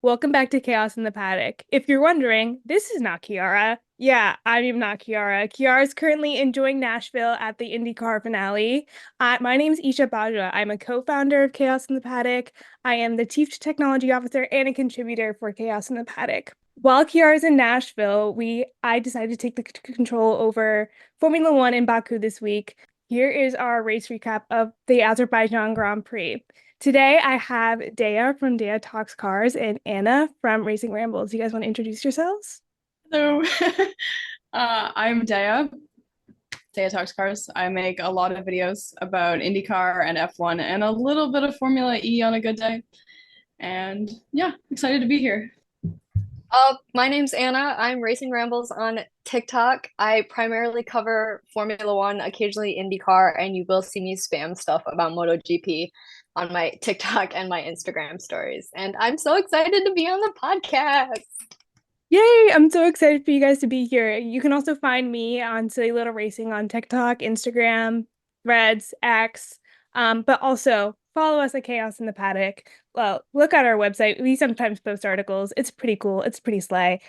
Welcome back to Chaos in the Paddock. If you're wondering, this is not Kiara. Yeah, I am not Kiara. Kiara is currently enjoying Nashville at the IndyCar finale. My name is Esha Bajwa. I'm a co-founder of Chaos in the Paddock. I am the Chief Technology Officer and a contributor for Chaos in the Paddock. While Kiara is in Nashville, I decided to take the control over Formula One in Baku this week. Here is our race recap of the Azerbaijan Grand Prix. Today I have Daia from Daia Talks Cars and Anna from Racing Rambles. You guys want to introduce yourselves? Hello. I'm Daia. Daia Talks Cars. I make a lot of videos about IndyCar and F1 and a little bit of Formula E on a good day. And yeah, excited to be here. My name's Anna. I'm Racing Rambles on TikTok. I primarily cover Formula One, occasionally IndyCar, and you will see me spam stuff about MotoGP on my TikTok and my Instagram stories. And I'm so excited to be on the podcast. Yay! I'm so excited for you guys to be here. You can also find me on Silly Little Racing on TikTok, Instagram, Threads, X, but also follow us at Chaos in the Paddock. Well, look at our website. We sometimes post articles. It's pretty cool. It's pretty slay.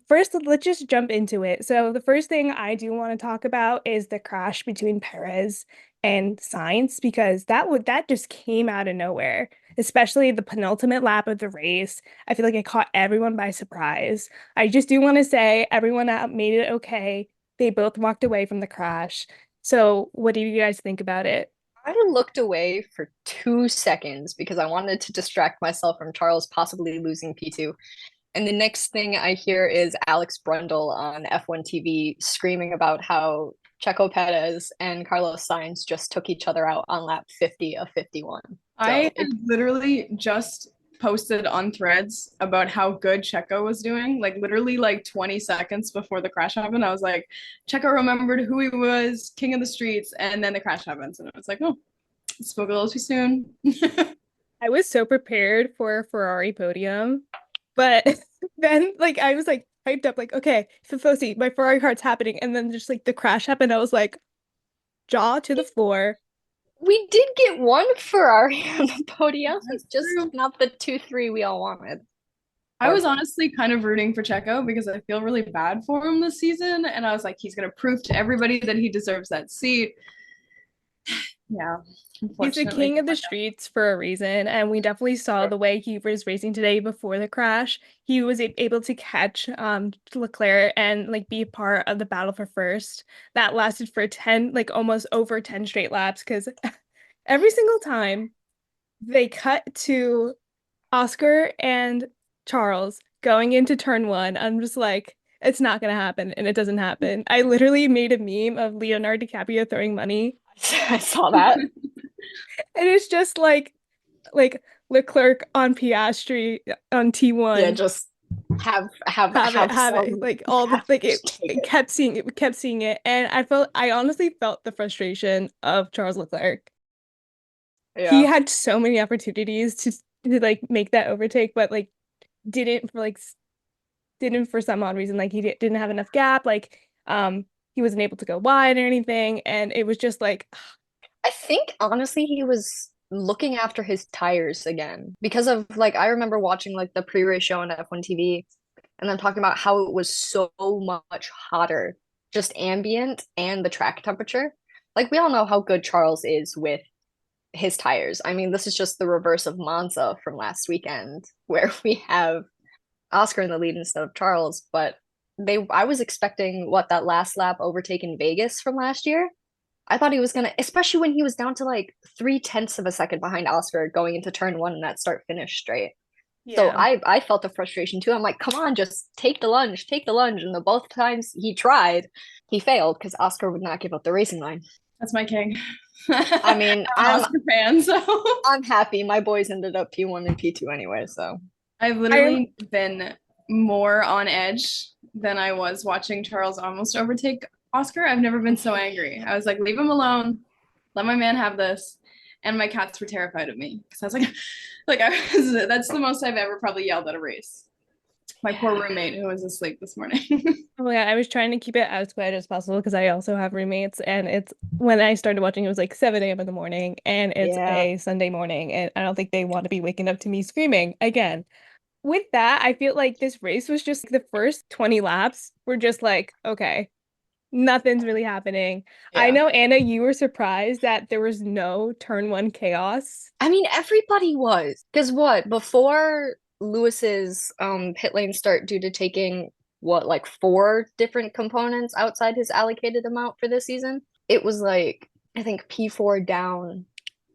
First, let's just jump into it. So the first thing I do want to talk about is the crash between Perez and Sainz because that just came out of nowhere, especially the penultimate lap of the race. I feel like it caught everyone by surprise. I just do want to say everyone out made it okay. They both walked away from the crash. So, what do you guys think about it? I looked away for 2 seconds because I wanted to distract myself from Charles possibly losing P2. And the next thing I hear is Alex Brundle on F1 TV screaming about how Checo Perez and Carlos Sainz just took each other out on lap 50 of 51. I had literally just posted on Threads about how good Checo was doing, like literally like 20 seconds before the crash happened. I was like, Checo remembered who he was, king of the streets, and then the crash happens. And I was like, oh, spoke a little too soon. I was so prepared for a Ferrari podium, but then I was like hyped up, like, okay, Fifosi, my Ferrari cart's happening, and then just like the crash happened. I was like, jaw to the floor. We did get one Ferrari on the podium. That's It's just true. not the 2-3 we all wanted. I was honestly kind of rooting for Checo because I feel really bad for him this season. And I was like, he's going to prove to everybody that he deserves that seat. Yeah, He's the unfortunately. king of the streets for a reason, and we definitely saw the way he was racing today before the crash. He was able to catch Leclerc and like be part of the battle for first. That lasted for 10, like almost over 10 straight laps because every single time they cut to Oscar and Charles going into turn one, I'm just like, it's not gonna happen, and it doesn't happen. I literally made a meme of Leonardo DiCaprio throwing money, I saw that. and it's just like Leclerc on Piastri on Yeah, T1. just have Have it. some Like all the have like just take it it. kept seeing it, we kept seeing it. And I honestly felt the frustration of Charles Leclerc. He Yeah. had so many opportunities to like make that overtake, but like didn't for like didn't for some odd reason. Like didn't have enough gap. He wasn't able to go wide or anything. And it was just like I think honestly he was looking after his tires again because of like I remember watching like the pre-race show on F1 TV and then talking about how it was so much hotter, just ambient and the track temperature. Like we all know how good Charles is with his tires. I mean, this is just the reverse of Monza from last weekend where we have Oscar in the lead instead of Charles, but they I was expecting what that last lap overtake in Vegas from last year. I thought he was gonna, especially when he was down to like 3/10 of a second behind Oscar going into turn one in that start finish straight. So yeah. I felt the frustration too. I'm like, come on, just take the lunge, take the lunge. And the both times he tried, he failed because Oscar would not give up the racing line. That's my king. I I'm mean, an I'm Oscar fan, so I'm happy. My boys ended up P1 and P2 anyway, so I've I'm literally been more on edge than I was watching Charles almost overtake Oscar. I've never been so angry. I was like, leave him alone. Let my man have this. And my cats were terrified of me because I was like, that's the most I've ever probably yelled at a race. My poor roommate who was asleep this morning. Oh my God, I was trying to keep it as quiet as possible because I also have roommates, and it's when I started watching, it was like 7 a.m. in the morning, and it's yeah. a Sunday morning, and I don't think they want to be waking up to me screaming again. with that, I feel like this race was just the first 20 laps were just like, okay, nothing's really happening. I Yeah. know, Anna, you were surprised that there was no turn one chaos. I mean, everybody was. Because what, before Lewis's pit lane start due to taking what, like 4 different components outside his allocated amount for this season, it was like, I think P4 down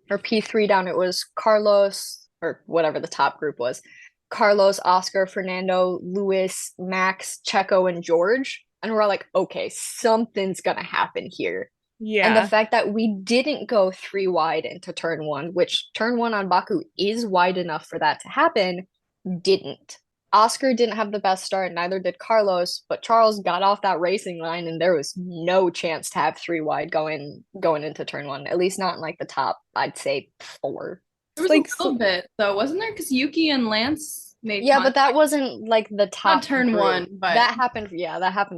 or P3 down, it was Carlos or whatever the top group was. Carlos, Oscar, Fernando, Lewis, Max, Checo, and George. And we're all like, okay, something's gonna happen here. And the Yeah. fact that we didn't go 3 wide into turn one, which turn one on Baku is wide enough for that to happen, didn't. Oscar didn't have the best start, neither did Carlos, but Charles got off that racing line and there was no chance to have 3 wide going into turn one, at least not in like the top, I'd say 4. There was Like, a little bit though, wasn't there? Because Yuki and Lance made Yeah, but contact. that wasn't like the top turn group. one, but that happened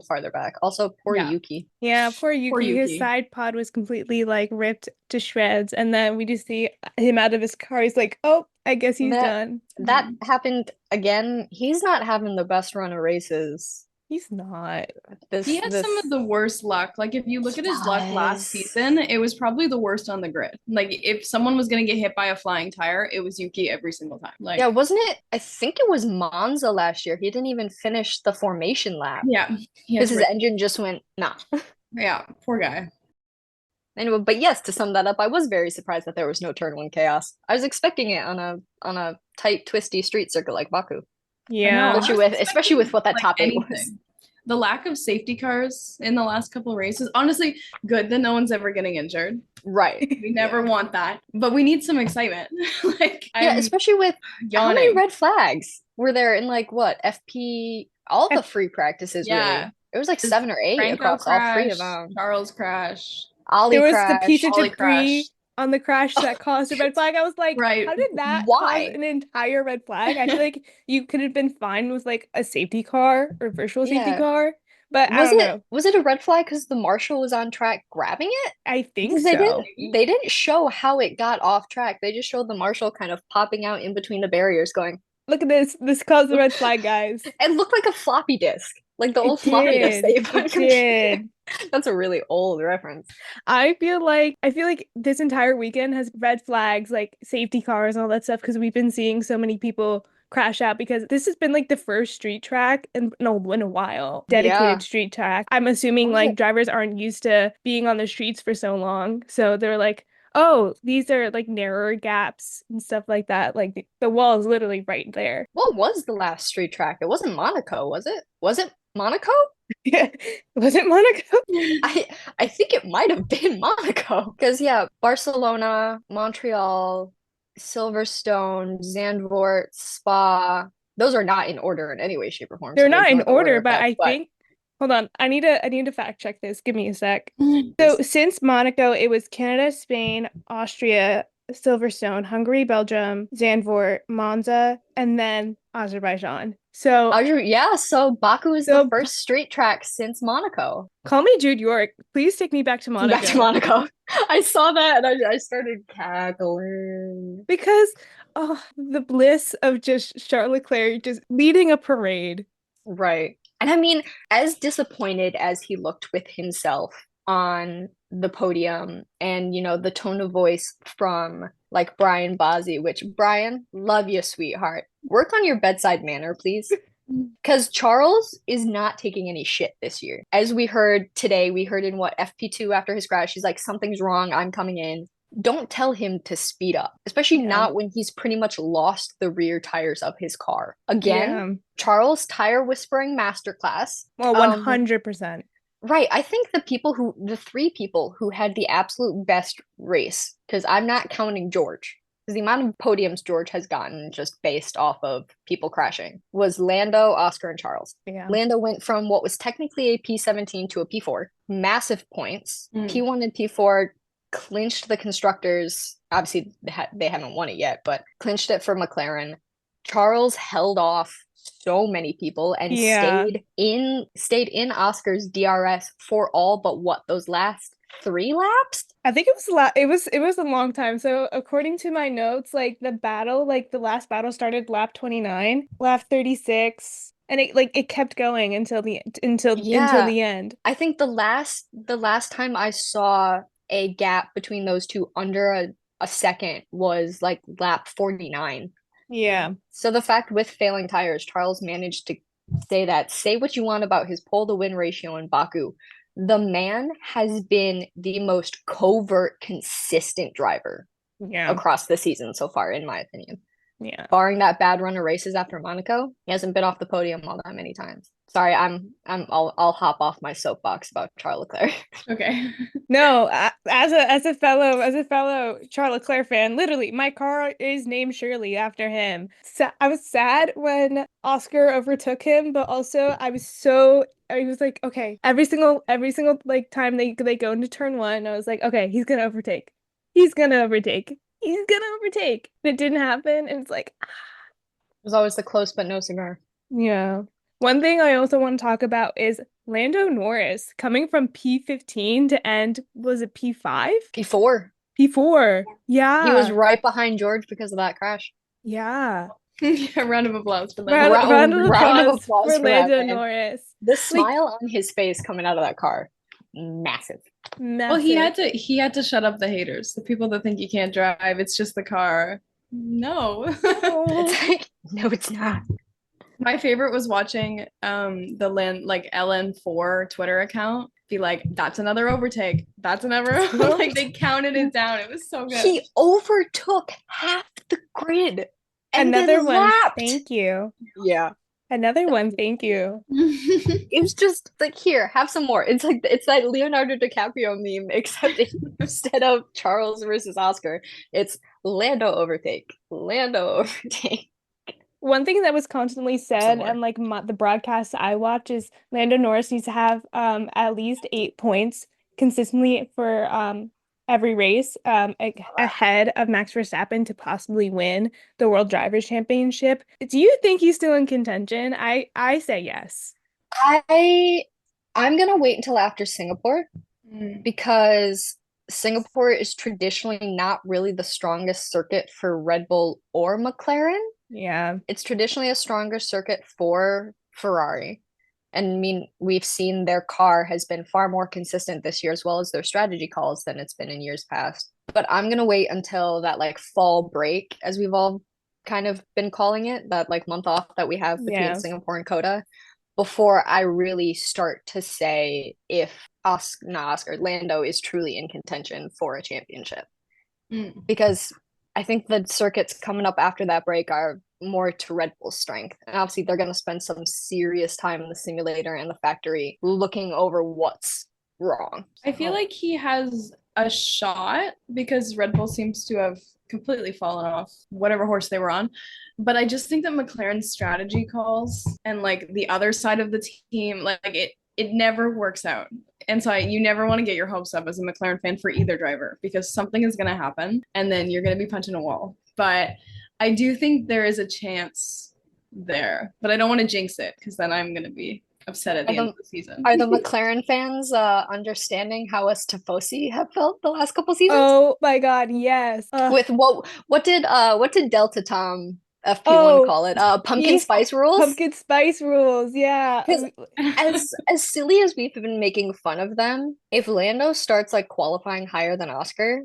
farther back. Also, poor Yeah. Yuki. yeah, poor Yuki. His Yuki. side pod was completely like ripped to shreds. And then we just see him out of his car. He's like, oh, I guess he's done. That happened again. He's not having the best run of races. He's not. He had some of the worst luck. Like if you look at his luck last season, it was probably the worst on the grid. Like if someone was gonna get hit by a flying tire, it was Yuki every single time. Like Yeah, wasn't it? I think it was Monza last year. He didn't even finish the formation lap yeah, because his engine just went nah. yeah, poor guy. Anyway, but yes, to sum that up, I was very surprised that there was no turn one chaos. I was expecting it on a tight, twisty street circuit like Baku. Yeah. Especially with what that Like top 8 anything. was. The lack of safety cars in the last couple of races, honestly, good that no one's ever getting injured. Right. We never want that, but we need some excitement. Like Yeah, especially with yawning. how many red flags were there in like what FP all the free practices really? It was like 7 or 8 Franco across crashed, all 3 of them. Charles crashed. Ollie There was crashed. the piece of Ollie debris crashed. on the crash that caused a red flag. I was like, Right. how did that Why? cause an entire red flag? I feel like you could have been fine with like a safety car or virtual safety Yeah. car, but I don't know. Was it a red flag because the marshal was on track grabbing it? I think Because so. they didn't show how it got off track. They just showed the marshal kind of popping out in between the barriers, going, Look at this. This caused the red flag, guys. it looked like a floppy disk, like the It old floppy disk did. that you put on It a computer. did. That's a really old reference. I feel like this entire weekend has red flags, like safety cars and all that stuff, because we've been seeing so many people crash out because this has been like the first street track in a while, dedicated street track. I'm assuming like drivers aren't used to being on the streets for so long, so they're like, oh, these are like narrower gaps and stuff like that. Like the wall is literally right there. What was the last street track? It wasn't Monaco, was it? Was it Monaco? Yeah, was it Monaco? I think it might have been Monaco. Because yeah, Barcelona, Montreal, Silverstone, Zandvoort, Spa. Those are not in order in any way, shape, or form. They're So not there's in no order, but effect, I think hold on. I need to fact check this. Give me a sec. So since Monaco, it was Canada, Spain, Austria, Silverstone, Hungary, Belgium, Zandvoort, Monza, and then Azerbaijan. So so Baku is the first street track since Monaco. Call me Jude York. Please take me back to Monaco. Back to Monaco. I saw that and I started cackling. Because the bliss of just Charles Leclerc just leading a parade. Right. And I mean, as disappointed as he looked with himself on the podium and, the tone of voice from like Brian Bozzi, which Brian, love you, sweetheart. Work on your bedside manner, please. Because Charles is not taking any shit this year. As we heard today, we heard in FP2 after his crash, he's like, something's wrong, I'm coming in. Don't tell him to speed up, especially not when he's pretty much lost the rear tires of his car. Again, Charles tire whispering masterclass. Well, 100%. Right. I think the 3 people who had the absolute best race, because I'm not counting George, because the amount of podiums George has gotten just based off of people crashing, was Lando, Oscar, and Charles. Yeah. Lando went from what was technically a P17 to a P4. Massive points. P1 and P4 clinched the constructors. Obviously, they haven't won it yet, but clinched it for McLaren. Charles held off so many people and stayed in Oscar's DRS for all but those last 3 laps. I think it was a long time. So according to my notes, like the battle, like the last battle started lap 29, lap 36, and it kept going until Yeah, the end. I think the last time I saw a gap between those two under a second was like lap 49. Yeah. So the fact with failing tires, Charles managed to say what you want about his pole to win ratio in Baku. The man has been the most covert, consistent driver Yeah. across the season so far, in my opinion. Yeah. Barring that bad run of races after Monaco, he hasn't been off the podium all that many times. Sorry, I'll hop off my soapbox about Charles Leclerc. Okay. No, as a fellow Charles Leclerc fan, literally, my car is named Shirley after him. So I was sad when Oscar overtook him, but also I was like, okay, every single like time they go into turn one, I was like, okay, he's gonna overtake. He's gonna overtake. He's gonna overtake. It didn't happen, and it's like, It was always the close but no cigar. yeah. One thing I also want to talk about is Lando Norris coming from P15 to end, was it P5? P4. P4. He was Yeah. right behind George because of that crash. Yeah. Yeah, round of applause for that. Round of Round of applause applause for for that Lando man. Norris. The Like, smile on his face coming out of that car, massive. Well, he massive. had to shut up the haters, the people that think you can't drive, it's just the car. No. It's Oh. like, no, it's not. My favorite was watching the LN4 Twitter account be like, that's another overtake. That's another like they counted it down. It was so good. He overtook half the grid and Another then one. lapped. Thank you. Yeah. Another one. Thank you. It was just like, here, have some more. It's that Leonardo DiCaprio meme, except instead of Charles versus Oscar, it's Lando overtake. Lando overtake. One thing that was constantly said more. and like the broadcasts I watch is Lando Norris needs to have at least 8 points consistently for every race ahead of Max Verstappen to possibly win the World Drivers' Championship. Do you think he's still in contention? I say yes. I'm gonna wait until after Singapore Mm. because Singapore is traditionally not really the strongest circuit for Red Bull or McLaren. Yeah. It's traditionally a stronger circuit for Ferrari. And I mean, we've seen their car has been far more consistent this year, as well as their strategy calls, than it's been in years past. But I'm gonna wait until that like fall break, as we've all kind of been calling it, that like month off that we have between Yeah. Singapore and Coda, before I really start to say if Lando is truly in contention for a championship. Mm. Because I think the circuits coming up after that break are more to Red Bull's strength. And obviously, they're going to spend some serious time in the simulator and the factory looking over what's wrong. I feel like he has a shot because Red Bull seems to have completely fallen off whatever horse they were on. But I just think that McLaren's strategy calls and like the other side of the team, like it never works out. And so you never want to get your hopes up as a McLaren fan for either driver because something is going to happen and then you're going to be punching a wall. But I do think there is a chance there, but I don't want to jinx it because then I'm going to be upset at the end of the season. Are the McLaren fans understanding how us Tifosi have felt the last couple seasons? Oh my God, yes. With what did Delta Tom FP1 call it? Pumpkin spice rules? Pumpkin spice rules, yeah. As silly as we've been making fun of them, if Lando starts like qualifying higher than Oscar,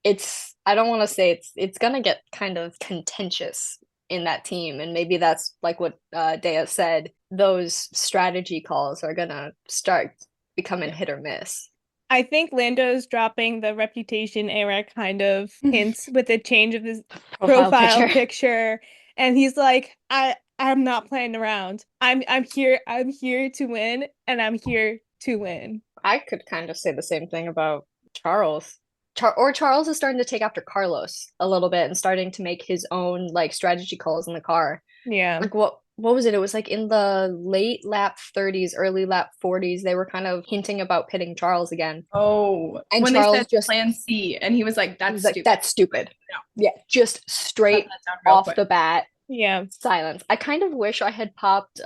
I don't want to say it's gonna get kind of contentious in that team, and maybe that's like what Daia said. Those strategy calls are gonna start becoming hit or miss. I think Lando's dropping the reputation era kind of hints with the change of his profile picture. And he's like, I'm not playing around. I'm here to win, and I'm here to win. I could kind of say the same thing about Charles. Charles is starting to take after Carlos a little bit and starting to make his own like strategy calls in the car. Yeah. Like what was it? It was like in the late lap 30s, early lap 40s, they were kind of hinting about pitting Charles again. Oh, and when Charles they said just plan C, and he was like, "That's stupid." Like, that's stupid. Yeah, just straight off the bat. Yeah. Silence. I kind of wish I had popped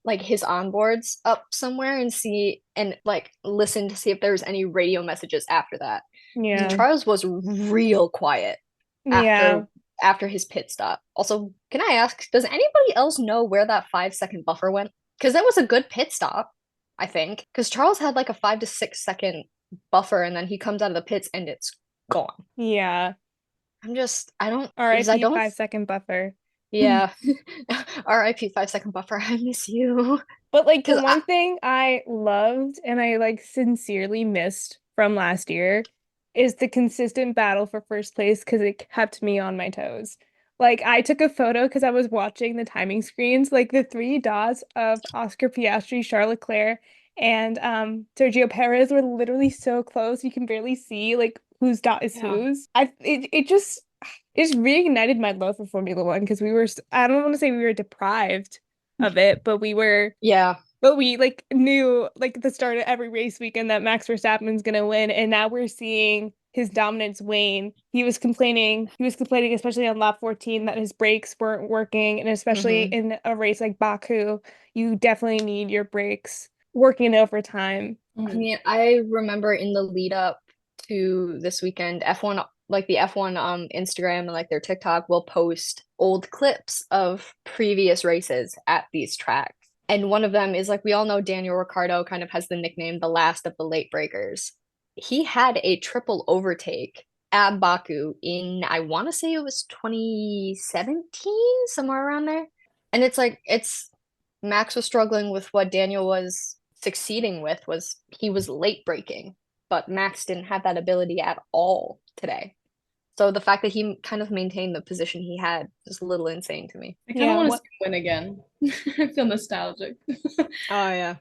like his onboards up somewhere and like listen to see if there was any radio messages after that. Yeah. Charles was real quiet Yeah. after his pit stop. Also, can I ask, does anybody else know where that 5 second buffer went? Because that was a good pit stop, I think. Because Charles had like a 5 to 6 second buffer, and then he comes out of the pits and it's gone. Yeah. I don't, because I RIP don't, 5 second buffer. yeah. RIP 5 second buffer. I miss you. But like the Because one thing I loved and I like sincerely missed from last year is the consistent battle for first place because it kept me on my toes. Like I took a photo because I was watching the timing screens, like the three dots of Oscar Piastri, Charles Leclerc, and Sergio Perez were literally so close you can barely see like whose dot is yeah. whose. It just reignited my love for Formula One because I don't want to say we were deprived of it, Yeah. but we like knew like at the start of every race weekend that Max Verstappen's gonna win, and now we're seeing his dominance wane. He was complaining especially on lap 14 that his brakes weren't working, and especially hmm in a race like Baku, you definitely need your brakes working over time. I mean, I remember in the lead up to this weekend, F1, like the F1 Instagram and like their TikTok will post old clips of previous races at these tracks. And one of them is like we all know Daniel Ricciardo kind of has the nickname the last of the late breakers. He had a triple overtake at Baku in I want to say it was 2017, somewhere around there. And it's Max was struggling with what Daniel was succeeding with was he was late breaking, but Max didn't have that ability at all today. So the fact that he kind of maintained the position he had is a little insane to me. I kind of Yeah, want to what see him win again. I feel nostalgic. Oh yeah.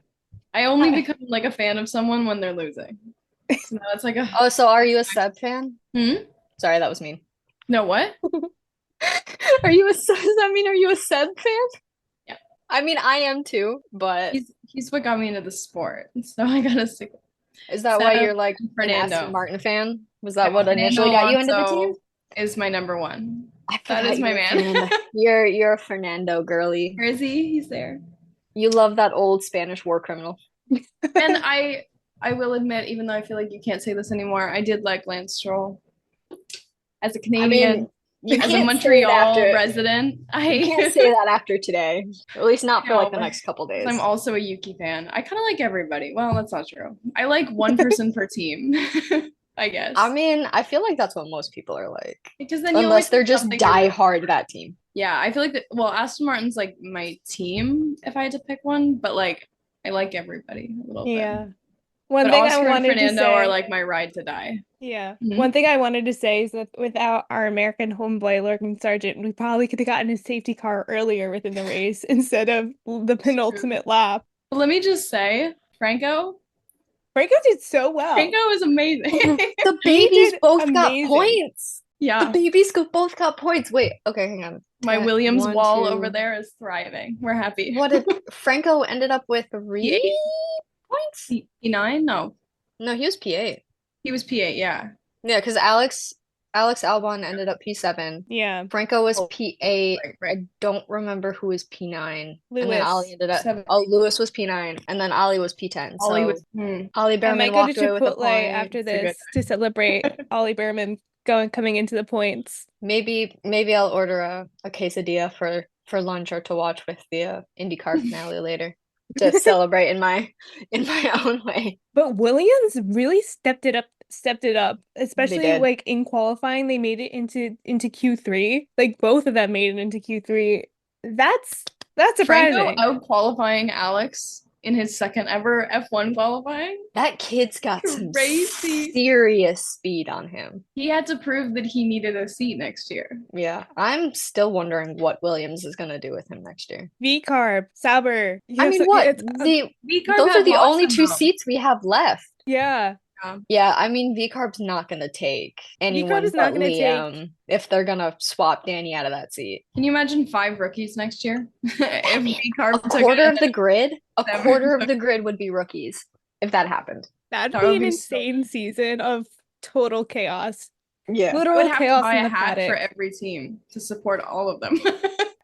I only become like a fan of someone when they're losing. So now it's like a Oh, so are you a Seb fan? hmm? Sorry, that was mean. No, what? Are you a does that mean are you a Seb fan? Yeah. I mean, I am too, but He's what got me into the sport. So I gotta stick with is that why Seb you're like and an Aston Fernando. Martin fan? Was Yeah, that what Fernando initially got you into the team? Alonso is my number one. I That forgot is my you're a man. Fernando. You're a Fernando girly. Where is he? He's there. You love that old Spanish war criminal. And I will admit, even though I feel like you can't say this anymore, I did like Lance Stroll. As a I mean, Canadian, you as a can't say it Montreal after resident, you can't I say that after today. At least not for no, like the next couple days. I'm also a Yuki fan. I kind of like everybody. Well, that's not true. I like one person per team, I guess. I mean, I feel like that's what most people are like. Because then you Unless always they're have just something die you're- hard that team. Yeah, I feel like well, Aston Martin's like my team if I had to pick one, but like I like everybody a little bit. Yeah. One But thing I Oscar and wanted to Fernando are say, like my ride to die. yeah. Mhm. One thing I wanted to say is that without our American homeboy Lurgan Sargent, we probably could have gotten his safety car earlier within the race instead of the penultimate lap. But let me just say, Franco Did so well. is amazing. The He babies did both got amazing. points. The Yeah, babies both got points. Wait, okay, hang on. my Williams One, wall two. over there is thriving. We're happy. What did Franco ended up with 3 points? P9? No, No, he was P8. he was P8. Yeah. Yeah, because Alex Albon ended up P7. Yeah. Franco was Oh, P8. right. I don't remember who was P9. And then Lewis. Ali ended up. Seven. Oh, Lewis was P9, and then Ali was P10. Ollie So was. Ali I Behrman might go to walked away with a Chipotle point. after It's a good this to celebrate Ollie Behrman coming into the points. Maybe I'll order a quesadilla for lunch or to watch with the IndyCar finale later to celebrate in my own way. But Williams really stepped it up, especially did. like in qualifying, they made it into Q3. Like both of them made it into Q3. That's Franco surprising. out qualifying Alex in his second ever F1 qualifying. That kid's got some Crazy. serious speed on him. He had to prove that he needed a seat next year. Yeah, I'm still wondering what Williams is gonna do with him next year. V-Carb, Sauber. I mean, what? Those are the only two seats we have left. Yeah. Yeah, I mean, V-Carb's not gonna take anyone is not but gonna Liam if they're gonna swap Danny out of that seat. Can you imagine 5 rookies next year? If mean, V-Carb A took quarter it of the grid, a Seven. quarter of the grid would be rookies if that happened. That'd That be would an be so- insane season of total chaos. Yeah, I Literal would have to chaos buy in a the hat for paddock. every team to support all of them.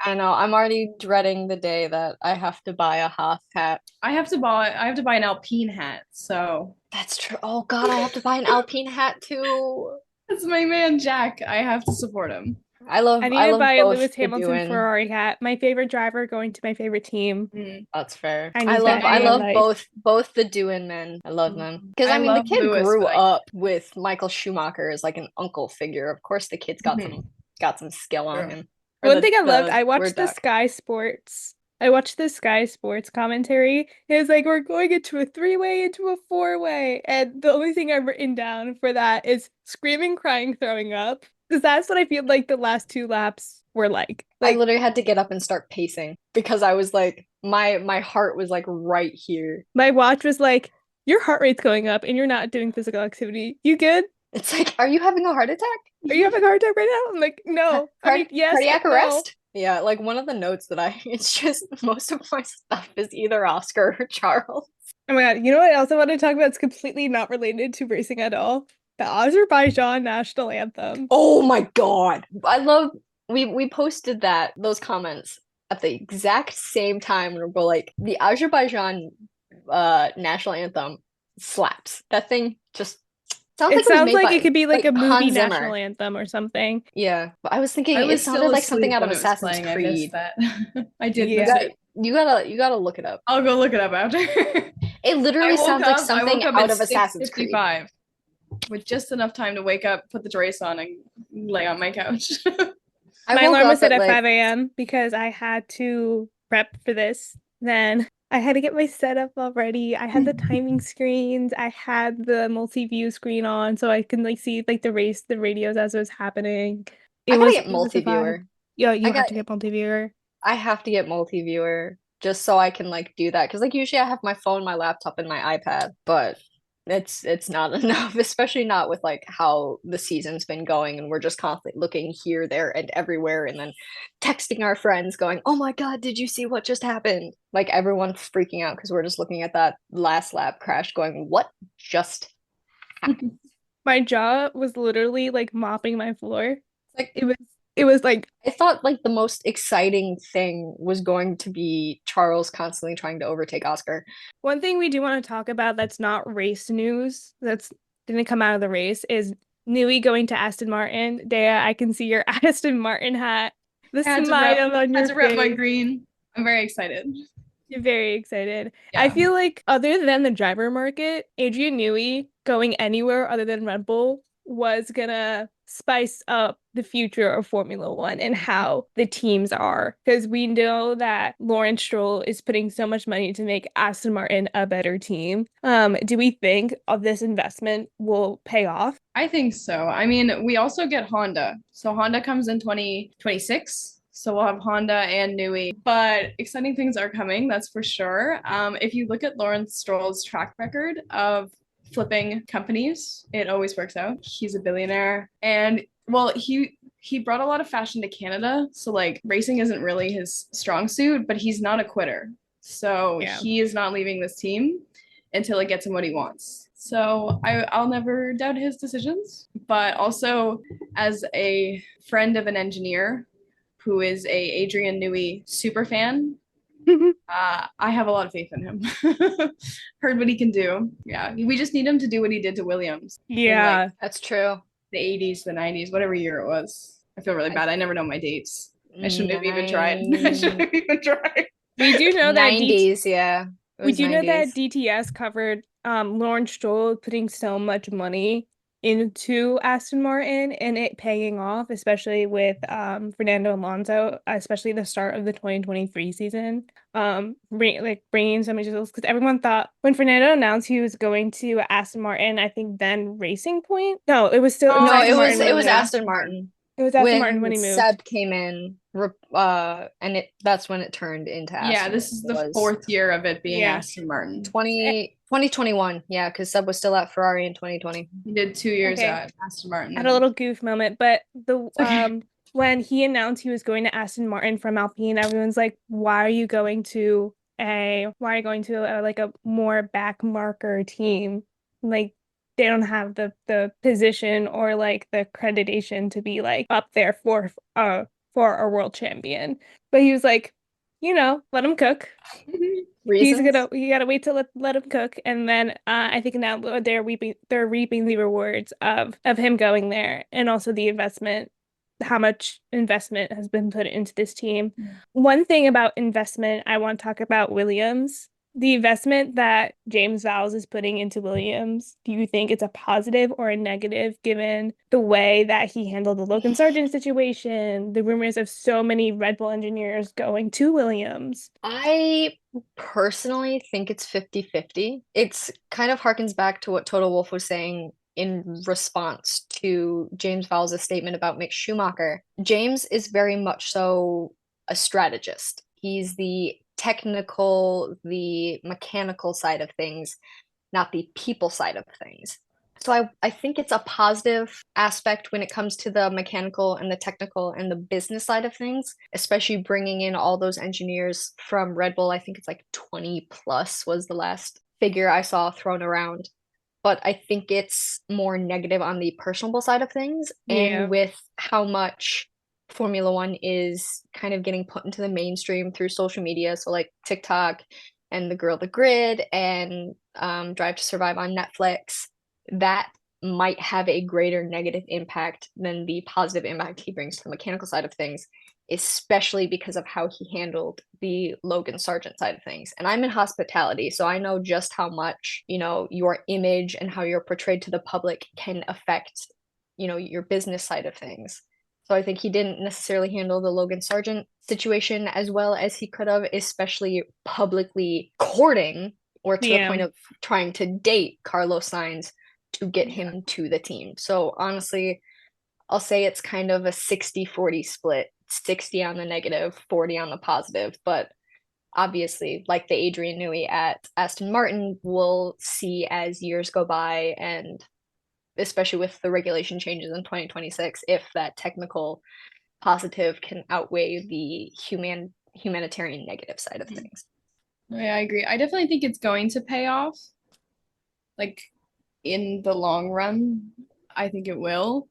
I know. I'm already dreading the day that I have to buy a Haas hat. I have to buy an Alpine hat, so That's true. Oh God, I have to buy an Alpine hat too. That's my man, Jack. I have to support him. I I need to love buy a both Lewis the Hamilton doing. Ferrari hat. My favorite driver going to my favorite team. Mm. That's fair. I need that I in my love life. both the doing men. I love them. Because I I mean the love kid Lewis, grew but up with Michael Schumacher as like an uncle figure. Of course the kid's got some skill on True. him. Or One thing I loved, I weird watched the duck. Sky Sports. I watched the Sky Sports commentary. It was like, we're going into a three-way, into a four-way. And the only thing I've written down for that is screaming, crying, throwing up. Because that's what I feel like the last two laps were like. I Like, literally had to get up and start pacing because I was like my heart was like right here. my watch was like, your heart rate's going up and you're not doing physical activity. You good? It's like, are you having a heart attack? Are you having a heart attack right now? I'm like, no. I mean, yes, Cardiac but no. arrest? Yeah, like one of the notes that it's just most of my stuff is either Oscar or Charles. Oh my God. You know what I also want to talk about? It's completely not related to racing at all. The Azerbaijan national anthem. Oh my God. I love we posted those comments at the exact same time and we're like the Azerbaijan national anthem slaps. That thing just sounds It like it was sounds made like by it could be like a movie Hans Zimmer. national anthem or something. Yeah, but I was thinking I it was sounded still like something asleep out of when it was Assassin's playing. I Creed. missed that. I did You miss Yeah. it. you gotta look it up. I'll go look it up after. It literally sounds like I something woke up out at of Assassin's Creed. 6:55 with just enough time to wake up, put the race on, and lay on my couch. I My woke alarm was up set at at like 5 a.m. because I had to prep for this. Then I had to get my setup already. I had the timing screens. I had the multi-view screen on so I can like see like the race, the radios as it was happening. I gotta get It was a vibe. multi-viewer. Yeah, I you have got to get multi-viewer. I have to get multi-viewer just so I can like do that because like usually I have my phone, my laptop, and my iPad, but it's not enough, especially not with like how the season's been going and we're just constantly looking here, there, and everywhere, and then texting our friends going, "Oh my God, did you see what just happened?" Like everyone's freaking out because we're just looking at that last lap crash, going, "What just happened?" My jaw was literally like mopping my floor. Like It was like I thought like the most exciting thing was going to be Charles constantly trying to overtake Oscar. one thing we do want to talk about that's not race news, that's didn't come out of the race, is Nui going to Aston Martin. Daia, I can see your Aston Martin hat. The smile on your to rep my face. green. I'm very excited. You're very excited. Yeah. I feel like other than the driver market, Adrian Newey going anywhere other than Red Bull was gonna spice up the future of Formula One and how the teams are. Because we know that Lawrence Stroll is putting so much money to make Aston Martin a better team. Do we think of this investment will pay off? I think so. I mean, we also get Honda. So Honda comes in 2026. So we'll have Honda and Nui. But exciting things are coming, that's for sure. If you look at Lawrence Stroll's track record of flipping companies, it always works out. He's a billionaire. And well, he brought a lot of fashion to Canada. So like racing isn't really his strong suit, but he's not a quitter. So Yeah. he is not leaving this team until it gets him what he wants. So I'll never doubt his decisions. But also as a friend of an engineer who is a Adrian Newey super fan, I have a lot of faith in him. Heard what he can do. Yeah, we just need him to do what he did to Williams. Yeah. In like That's true. the 80s, the 90s, whatever year it was. I feel really bad. I never know my dates. I shouldn't have even tried. I shouldn't have even tried. We do know that 90s, yeah. It we was do know 90s. that DTS covered Lawrence Stroll putting so much money into Aston Martin and it paying off, especially with Fernando Alonso, especially the start of the 2023 season. Bringing so much results because everyone thought when Fernando announced he was going to Aston Martin, I think then Racing Point. No, it was still No, Aston it Martin was when Aston Martin. it was Aston Martin when he moved. Seb came in, and that's when it turned into Aston. Yeah, this is the fourth year of it being Aston Martin. 2021, yeah, because Seb was still at Ferrari in 2020. He did 2 years at Aston Martin. I had a little goof moment, but Okay. when he announced he was going to Aston Martin from Alpine, everyone's like, "Why are you going to like a more back marker team? Like they don't have the position or like the accreditation to be like up there for a world champion." But he was like, let him cook. Reasons? You gotta wait to let him cook, and then I think now they're reaping the rewards of him going there, and also the investment, how much investment has been put into this team. One thing about investment, I want to talk about Williams. The investment that James Vowles is putting into Williams, do you think it's a positive or a negative given the way that he handled the Logan Sargent situation, the rumors of so many Red Bull engineers going to Williams? I personally think it's 50-50. It's kind of harkens back to what Toto Wolff was saying in response to James Vowles' statement about Mick Schumacher. James is very much so a strategist. He's the technical, the mechanical side of things, not the people side of things. So I think it's a positive aspect when it comes to the mechanical and the technical and the business side of things, especially bringing in all those engineers from Red Bull. I think it's like 20 plus was the last figure I saw thrown around. But I think it's more negative on the personable side of things. And Yeah. with how much Formula One is kind of getting put into the mainstream through social media, so like TikTok and the Girl the Grid and Drive to Survive on Netflix, that might have a greater negative impact than the positive impact he brings to the mechanical side of things, especially because of how he handled the Logan Sargent side of things. And I'm in hospitality, so I know just how much, your image and how you're portrayed to the public can affect, your business side of things. So I think he didn't necessarily handle the Logan Sargent situation as well as he could have, especially publicly courting or to the Yeah. point of trying to date Carlos Sainz to get him to the team. So honestly, I'll say it's kind of a 60-40 split, 60 on the negative, 40 on the positive. But obviously, like the Adrian Newey at Aston Martin, we'll see as years go by, and especially with the regulation changes in 2026, if that technical positive can outweigh the humanitarian negative side of things. Yeah, I agree. I definitely think it's going to pay off. Like in the long run, I think it will.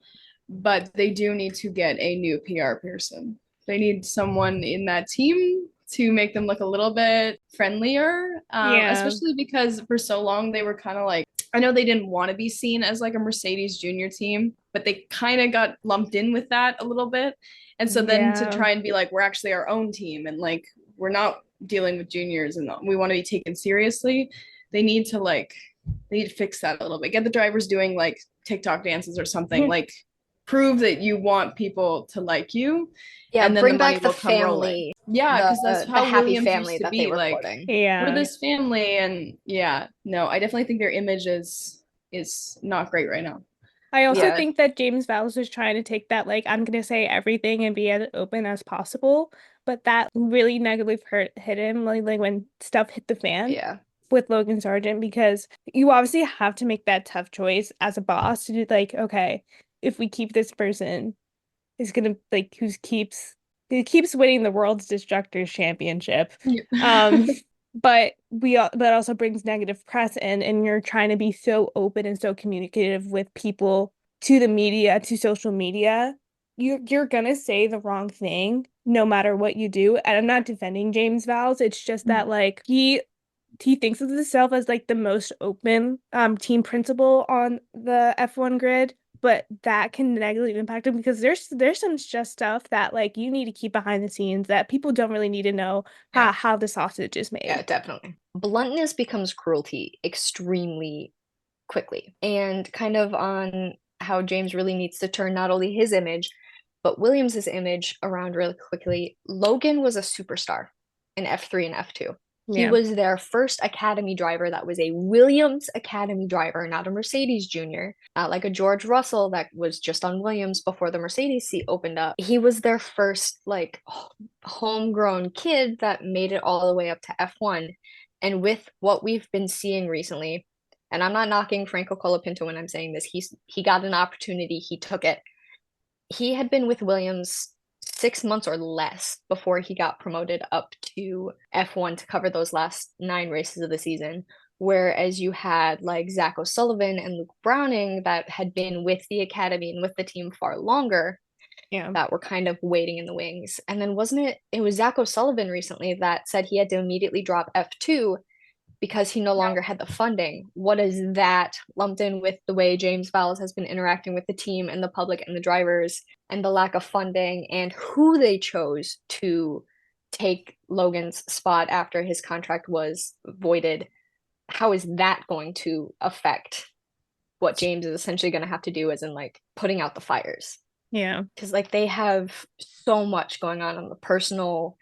But they do need to get a new PR person. They need someone in that team to make them look a little bit friendlier, Yeah. especially because for so long they were kind of like, I know they didn't want to be seen as like a Mercedes junior team, but they kind of got lumped in with that a little bit. And so then to Yeah. try and be like, we're actually our own team and like, we're not dealing with juniors and we want to be taken seriously, they need to fix that a little bit. Get the drivers doing like TikTok dances or something, like prove that you want people to like you, Yeah, and then the bring money back the will come rolling. family, Yeah, because that's the how happy Williams used family to that they be were like, courting. we're Yeah. this family. And yeah, no, I definitely think their image is not great right now. I also Yeah, think that James Vowles is trying to take that, like, I'm gonna say everything and be as open as possible, but that really negatively hit him, like when stuff hit the fan yeah. with Logan Sargent, because you obviously have to make that tough choice as a boss to do, like, okay, if we keep this person, is gonna like who keeps winning the world's Destructors Championship. Yeah. Um, but that also brings negative press in, and you're trying to be so open and so communicative with people, to the media, to social media. You're gonna say the wrong thing no matter what you do. And I'm not defending James Vowles. It's just that like he thinks of himself as like the most open team principal on the F1 grid, but that can negatively impact him because there's some just stuff that like you need to keep behind the scenes that people don't really need to know Yeah. how the sausage is Yeah, made. definitely. Bluntness becomes cruelty extremely quickly. And kind of on how James really needs to turn not only his image, but Williams's image around really quickly. Logan was a superstar in F3 and F2. He Yeah. was their first academy driver that was a Williams academy driver, not a Mercedes junior, not like a George Russell that was just on Williams before the Mercedes seat opened up. He was their first like homegrown kid that made it all the way up to F1. And with what we've been seeing recently, and I'm not knocking Franco Colapinto when I'm saying this, he got an opportunity, he took it. He had been with Williams 6 months or less before he got promoted up to F1 to cover those last 9 races of the season. Whereas you had like Zach O'Sullivan and Luke Browning that had been with the academy and with the team far longer. Yeah. that were kind of waiting in the wings. And then it was Zach O'Sullivan recently that said he had to immediately drop F2 because he no longer had the funding. What is that lumped in with the way James Vowles has been interacting with the team and the public and the drivers and the lack of funding and who they chose to take Logan's spot after his contract was voided? How is that going to affect what James is essentially going to have to do, as in like putting out the fires? Yeah. Because like they have so much going on the personal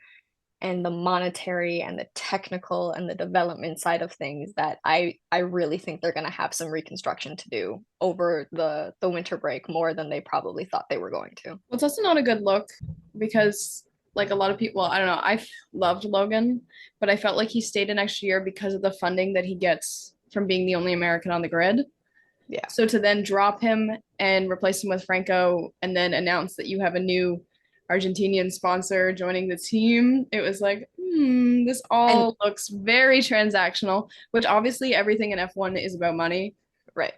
and the monetary and the technical and the development side of things that I really think they're going to have some reconstruction to do over the winter break more than they probably thought they were going to. Well, it's also not a good look because like a lot of people, I don't know, I loved Logan, but I felt like he stayed an extra year because of the funding that he gets from being the only American on the grid. Yeah. So to then drop him and replace him with Franco and then announce that you have a new Argentinian sponsor joining the team, it was like, this all looks very transactional, which obviously everything in F1 is about money. Right.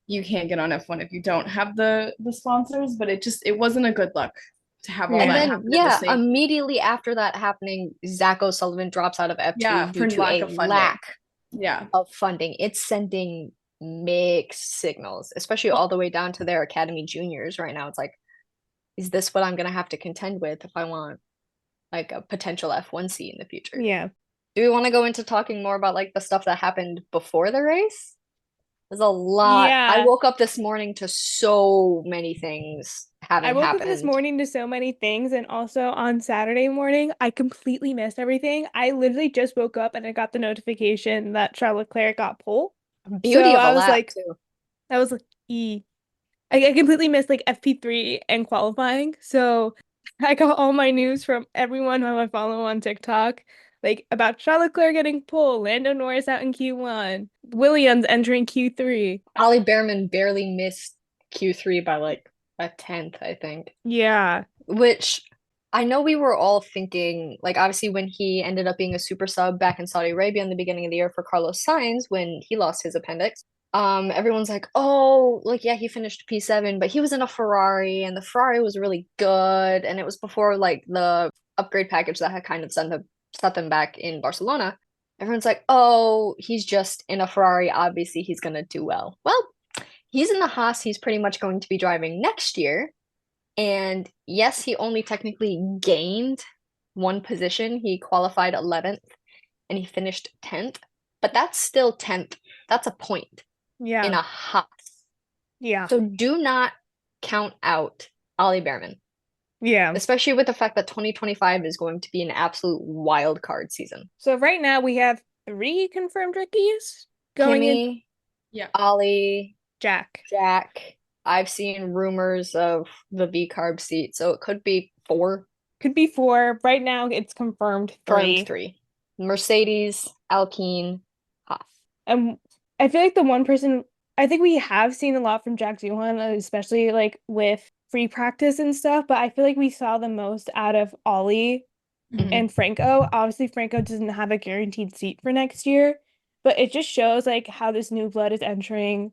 You can't get on F1 if you don't have the sponsors, but it wasn't a good look to have all Yeah. that And happen then, in the yeah, same. immediately after that happening, Zach O'Sullivan drops out of F2 Yeah, due for to lack a of funding. lack Yeah. of funding. It's sending mixed signals, especially all the way down to their academy juniors right now. It's like, is this what I'm going to have to contend with if I want like a potential F1 seat in the future? Yeah. Do we want to go into talking more about like the stuff that happened before the race? There's a lot. I Yeah. woke up this morning to so many things having I woke up this happened. morning to so many things, and also on Saturday morning, I completely missed everything. I literally just woke up and I got the notification that Charles Leclerc got pole. Beauty So of a I was lap like, too. E. I completely missed like FP3 and qualifying. So I got all my news from everyone who I follow on TikTok, like about Charles Leclerc getting pole, Lando Norris out in Q1, Williams entering Q3. Ollie Behrman barely missed Q3 by like a tenth, I think. Yeah. Which I know we were all thinking, like obviously when he ended up being a super sub back in Saudi Arabia in the beginning of the year for Carlos Sainz when he lost his appendix. Everyone's like, oh, like yeah, he finished P7, but he was in a Ferrari and the Ferrari was really good, and it was before like the upgrade package that had kind of set them back in Barcelona. Everyone's like, oh, he's just in a Ferrari, obviously he's gonna do well. Well, he's in the Haas he's pretty much going to be driving next year. And yes, he only technically gained one position. He qualified 11th and he finished 10th, but that's still 10th. That's a point in Yeah. a Haas. Yeah. So do not count out Ollie Behrman, Yeah. especially with the fact that 2025 is going to be an absolute wild card season. So right now we have 3 confirmed rookies going in. Kimmy, Yeah. Ollie, Jack. Jack. I've seen rumors of the V-carb seat, so it could be 4. Could be 4. Right now it's confirmed 3. Confirmed 3. Mercedes, Alpine, Haas. And I feel like the one person I think we have seen a lot from Jack Zuhan, especially like with free practice and stuff, but I feel like we saw the most out of Ollie and Franco. Obviously, Franco doesn't have a guaranteed seat for next year, but it just shows like how this new blood is entering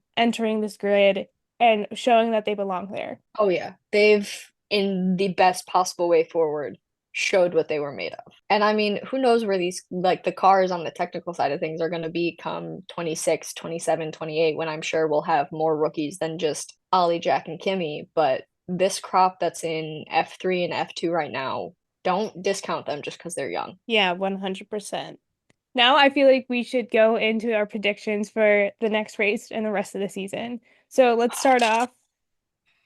this grid and showing that they belong there. Oh yeah, they've in the best possible way forward showed what they were made of. And I mean, who knows where these like the cars on the technical side of things are going to be come 26, 27, 28 when I'm sure we'll have more rookies than just Ollie, Jack, and Kimmy, but this crop that's in F3 and F2 right now, don't discount them just because they're young. Yeah, 100%. Now I feel like we should go into our predictions for the next race and the rest of the season. So let's start off.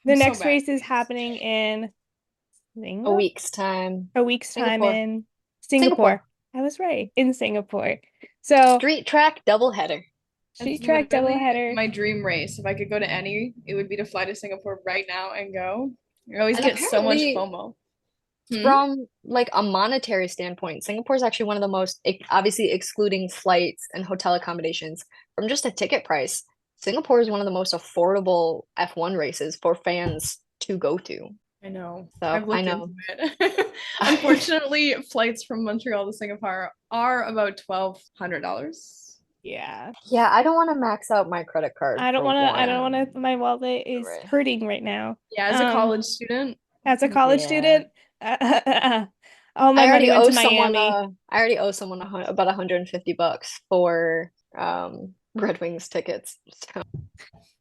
The I'm so next bad. race is happening in A week's time. a week's time Singapore. in Singapore. I was right, in Singapore. So Street track doubleheader. street It's track literally doubleheader. my dream race. If I could go to any, it would be to fly to Singapore right now and go. I always And get so much apparently- FOMO. From like a monetary standpoint, Singapore is actually one of the most, obviously excluding flights and hotel accommodations, from just a ticket price, Singapore is one of the most affordable F1 races for fans to go to. I know. So, I've looked I know. into it. Unfortunately, flights from Montreal to Singapore are about $1,200. Yeah. Yeah, I don't want to max out my credit card. I don't for want to one. my wallet is Right. hurting right now. Yeah, as a college student, As a college Yeah. student, all my money went to Miami. I already owe someone about $150 for Red Wings tickets. So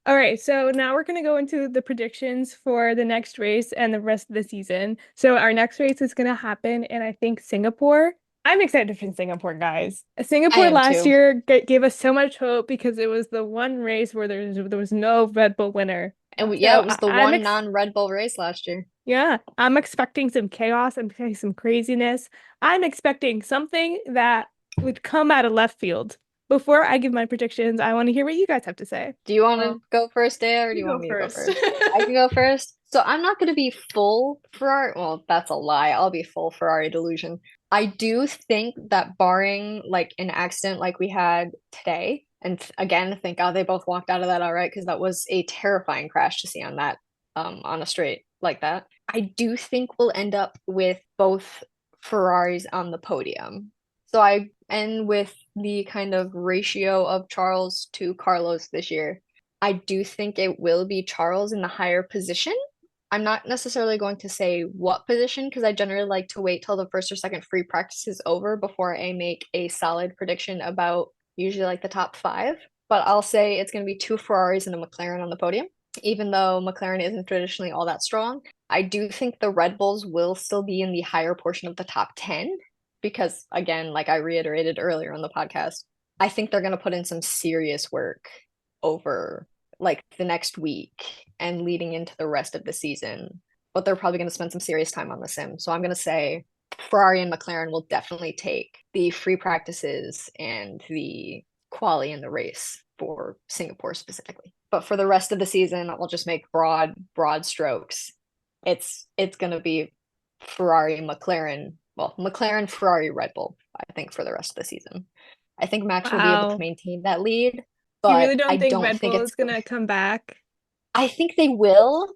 All right, so now we're going to go into the predictions for the next race and the rest of the season. So our next race is going to happen in, I think, Singapore. I'm excited for Singapore, guys. I Singapore am last too. year gave us so much hope because it was the one race where there was no Red Bull winner. And yeah, So it was the I'm one ex non-Red Bull race last year. Yeah, I'm expecting some chaos. I'm expecting some craziness. I'm expecting something that would come out of left field. Before I give my predictions, I want to hear what you guys have to say. Do you want to Well, go first, Daia, or do you you want go me to go first. first? I can go first. So I'm not going to be full Ferrari. Well, that's a lie. I'll be full Ferrari delusion. I do think that barring like an accident like we had today, and again, thank God they both walked out of that all right, because that was a terrifying crash to see on that on a straight like that. I do think we'll end up with both Ferraris on the podium. So I end with the kind of ratio of Charles to Carlos this year. I do think it will be Charles in the higher position. I'm not necessarily going to say what position because I generally like to wait till the first or second free practice is over before I make a solid prediction about usually like the top five. But I'll say it's going to be two Ferraris and a McLaren on the podium. Even though McLaren isn't traditionally all that strong, I do think the Red Bulls will still be in the higher portion of the top 10 because, again, like I reiterated earlier on the podcast, I think they're going to put in some serious work over like the next week and leading into the rest of the season. But they're probably going to spend some serious time on the sim. So I'm going to say Ferrari and McLaren will definitely take the free practices and the quali in the race for Singapore specifically. But for the rest of the season, I'll just make broad strokes. It's going to be Ferrari, McLaren, well, McLaren, Ferrari, Red Bull, I think for the rest of the season. I think Max will be able to Wow. maintain that lead, You but really I don't think don't Red think Bull it's is gonna come back? I think they will.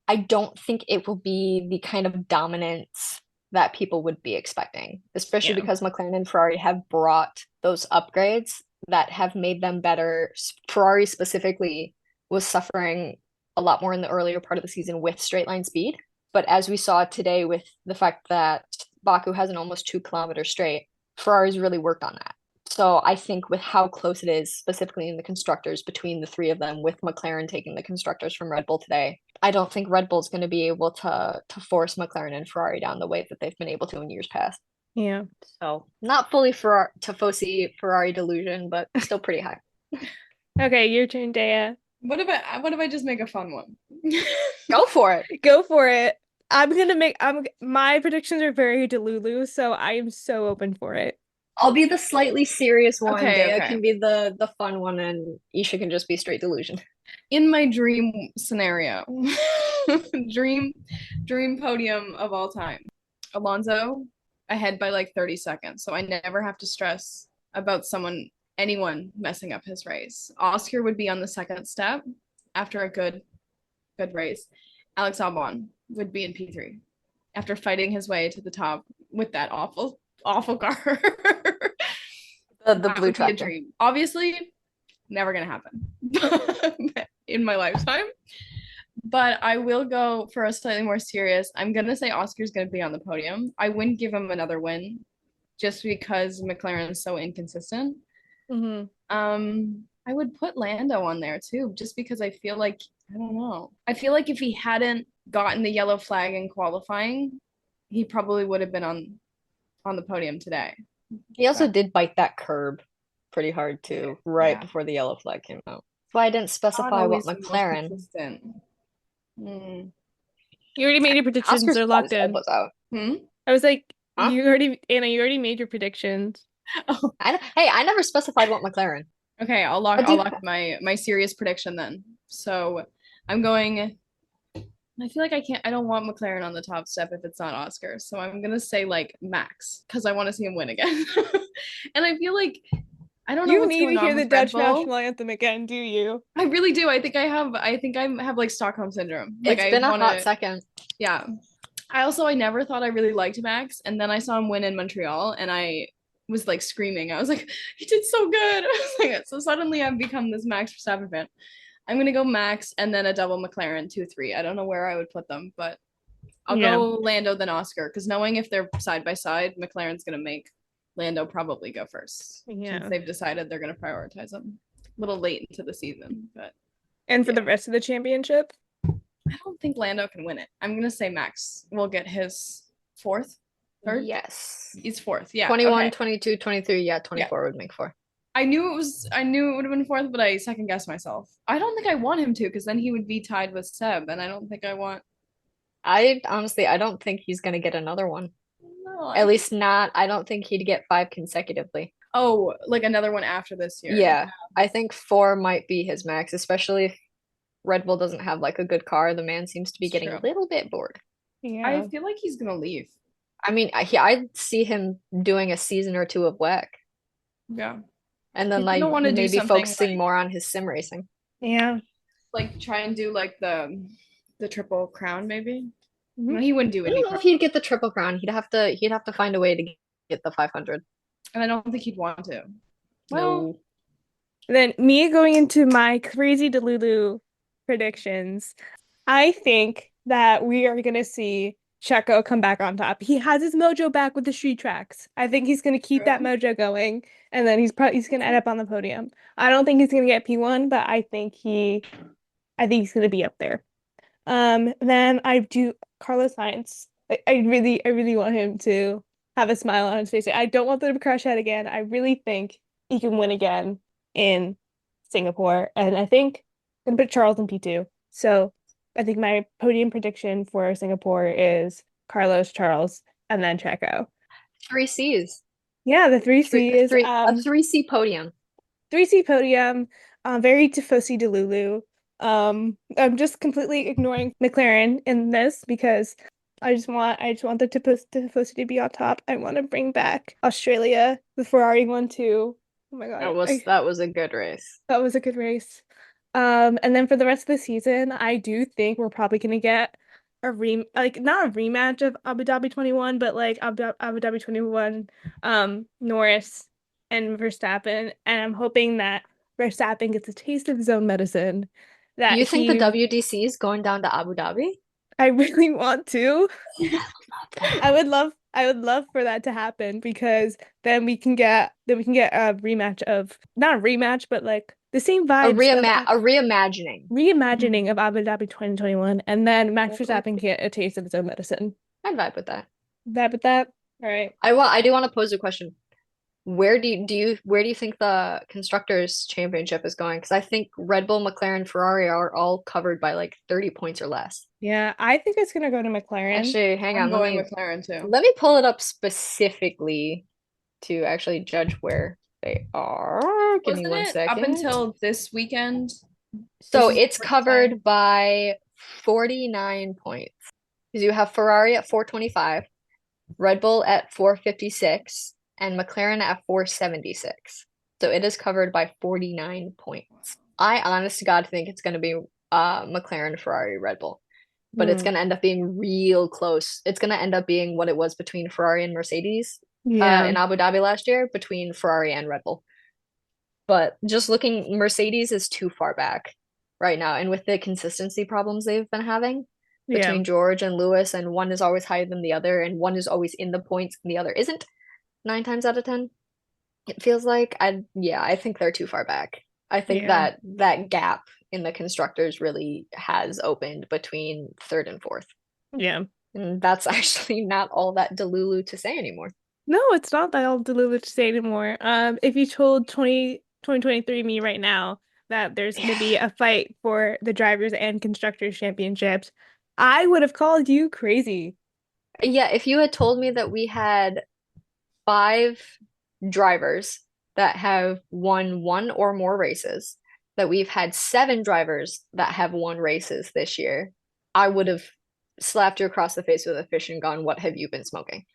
I don't think it will be the kind of dominance that people would be expecting, especially Yeah. because McLaren and Ferrari have brought those upgrades that have made them better. Ferrari specifically was suffering a lot more in the earlier part of the season with straight line speed. But as we saw today with the fact that Baku has an almost 2 kilometer straight, Ferrari's really worked on that. So I think with how close it is, specifically in the constructors between the three of them, with McLaren taking the constructors from Red Bull today, I don't think Red Bull's going to be able to force McLaren and Ferrari down the way that they've been able to in years past. Yeah. So not fully for Tifosi Ferrari delusion, but still pretty high. Okay, your turn, Daya. What if I just make a fun one? Go for it. Go for it. My predictions are very delulu, so I am so open for it. I'll be the slightly serious one. Okay, Daya okay. can be the fun one, and Esha can just be straight delusion. In my dream scenario, dream podium of all time, Alonso ahead by like 30 seconds, so I never have to stress about anyone messing up his race. Oscar would be on the second step after a good race. Alex Albon would be in P3 after fighting his way to the top with that awful car. The That blue would be a tractor. dream. Obviously, never gonna happen in my lifetime. But I will go for a slightly more serious. I'm gonna say Oscar's gonna be on the podium. I wouldn't give him another win just because McLaren's so inconsistent. Mm-hmm. I would put Lando on there too, just because I feel like I don't know. I feel like if he hadn't gotten the yellow flag in qualifying, he probably would have been on the podium today. He also But did bite that curb pretty hard too, right yeah, before the yellow flag came out. That's why I didn't not specify what always the most McLaren. consistent. Hmm. You already made your predictions. Oscar's They're got locked his in. elbows out. Hmm? I was like, Huh? Anna, you already made your predictions. Oh, Hey, I never specified what McLaren. okay, I'll What do you lock my serious prediction then. So I'm going. I feel like I don't want McLaren on the top step if it's not Oscar. So I'm gonna say like Max because I want to see him win again. And I feel like I don't know You what's need to going hear on the with Red Dutch Bull. national anthem again, do you? I really do. I think I have like Stockholm syndrome. Like It's I been a want hot to, second. yeah. I never thought I really liked Max, and then I saw him win in Montreal, and I was like screaming. I was like, he did so good. I was like, so suddenly I've become this Max Verstappen fan. I'm gonna go Max and then a double McLaren 2-3. I don't know where I would put them, but I'll Yeah. go Lando then Oscar because knowing if they're side by side, McLaren's gonna make Lando probably go first Yeah. since they've decided they're gonna prioritize him. A little late into the season, but And for the Yeah. rest of the championship, I don't think Lando can win it. I'm gonna say Max will get his fourth, third. Yes. He's fourth. Yeah. 21, Okay. 22, 23. Yeah, 24 would make 4. I knew it would have been fourth, but I second guessed myself. I don't think I want him to because then he would be tied with Seb, and I don't think I want. I honestly, I don't think he's gonna get another one. No, At least not. I don't think he'd get 5 consecutively. Oh, like another one after this year. Yeah, I think 4 might be his max, especially if Red Bull doesn't have like a good car. The man seems to be It's getting true. a little bit bored. yeah. I feel like he's gonna leave. I mean, I'd see him doing a season or 2 of WEC, Yeah. and then He's like gonna wanna do maybe something focusing like- more on his sim racing. Yeah. Like try and do like the triple crown maybe. Mhm. No, he wouldn't do I any don't know if he'd get the triple crown. He'd have to find a way to get the 500. and I don't think he'd want to. Well, No. Then me going into my crazy Delulu predictions, I think that we are gonna see Checo come back on top. He has his mojo back with the street tracks. I think he's gonna keep that mojo going, and then he's gonna end up on the podium. I don't think he's gonna get P1, but I think he's gonna be up there. Then I do Carlos Sainz. I really want him to have a smile on his face. I don't want them to crash out again. I really think he can win again in Singapore, and I think I'm gonna put Charles in P2. So I think my podium prediction for Singapore is Carlos, Charles, and then Checo. 3 C's. Yeah, the three C's. A 3C podium. 3C podium. Very Tifosi Delulu. I'm just completely ignoring McLaren in this because I just want the Tifosi to be on top. I want to bring back Australia, the Ferrari one too. Oh my God. That was a good race. That was a good race. And then for the rest of the season, I do think we're probably gonna get not a rematch of Abu Dhabi 21, but like Abu Dhabi 21, Norris and Verstappen, and I'm hoping that Verstappen gets a taste of his own medicine. That You think the WDC is going down to Abu Dhabi? I really want to. I would love for that to happen because then we can get a rematch of not a rematch, but like the same vibes. A reimagining. Reimagining of Abu Dhabi 2021, and then Max Verstappen get a taste of his own medicine. I'd vibe with that. Vibe with that? All right. I do want to pose a question. Where do you think the constructors championship is going? Because I think Red Bull, McLaren, Ferrari are all covered by like 30 points or less. Yeah, I think it's gonna go to McLaren. Actually, hang I'm on, going McLaren too. let me pull it up specifically to actually judge where they are. Give me Wasn't one it second. up until this weekend? So This is it's the first covered time. by 49 points. Because you have Ferrari at 425, Red Bull at 456, and McLaren at 476. So it is covered by 49 points. I honest to God think it's going to be McLaren, Ferrari, Red Bull. But it's going to end up being real close. It's going to end up being what it was between Ferrari and Mercedes in Abu Dhabi last year, between Ferrari and Red Bull. But just looking, Mercedes is too far back right now. And with the consistency problems they've been having between George and Lewis, and one is always higher than the other, and one is always in the points and the other isn't 9 times out of 10. It feels like I think they're too far back. I think that gap in the constructors really has opened between third and fourth. Yeah. And that's actually not all that delulu to say anymore. No, it's not that all delulu to say anymore. If you told 2023 me right now that there's going to be a fight for the drivers and constructors championships, I would have called you crazy. Yeah, if you had told me that we had 5 drivers that have won 1 or more races, that we've had 7 drivers that have won races this year, I would have slapped you across the face with a fish and gone, "What have you been smoking?"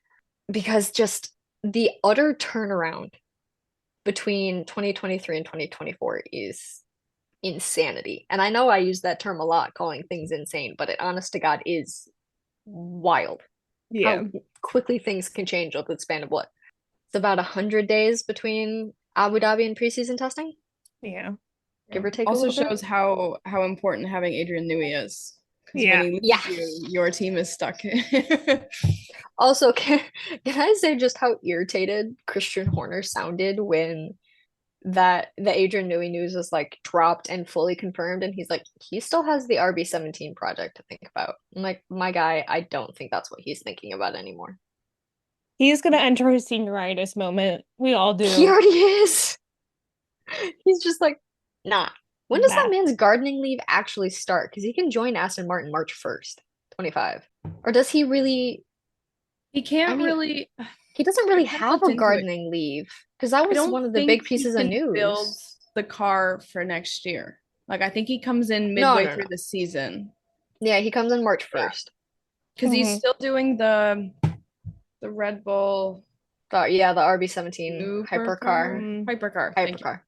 Because just the utter turnaround between 2023 and 2024 is insanity. And I know I use that term a lot, calling things insane, but it honest to God is wild. Yeah. How quickly things can change over the span of what? It's about 100 days between Abu Dhabi and preseason testing, Yeah. give or take a Also little bit. shows how important having Adrian Newey is Because Yeah. when he leaves Yeah. you, your team is stuck. Also, can I say just how irritated Christian Horner sounded when that the Adrian Newey news is like dropped and fully confirmed, and he's like, he still has the RB17 project to think about. I'm like, my guy, I don't think that's what he's thinking about anymore. He's gonna enter his senioritis moment. We all He do. already is. He's just like, nah. When does that Nah. man's gardening leave actually start? Because he can join Aston Martin March 1st, 25. Or does he really? He can't I mean, really. he doesn't really I have looked a into it. gardening leave. Because that I was don't one of the think big he pieces of can build news. the car for next year. Like I think he comes in No, midway no, through no. the season Yeah, he comes in March Yeah. 1st. because he's Mhm. still doing the Red Bull Yeah, the RB17 hypercar. Hypercar. Thank you. Hypercar.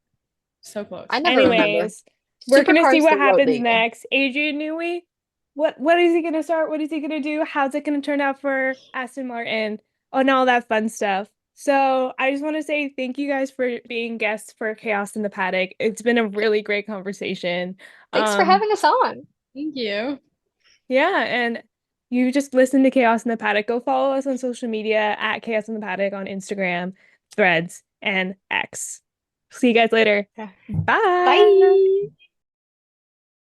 So close. I never remember. Anyways, we're gonna see Supercars what the road happens they go. next. Adrian Newey, what is he gonna start? What is he gonna do? How's it gonna turn out for Aston Martin and all that fun stuff? So I just want to say thank you guys for being guests for Chaos in the Paddock. It's been a really great conversation. Thanks for having us on. Thank you. Yeah, and you just listen to Chaos in the Paddock. Go follow us on social media at Chaos in the Paddock on Instagram, Threads, and X. See you guys later. Yeah. Bye. Bye.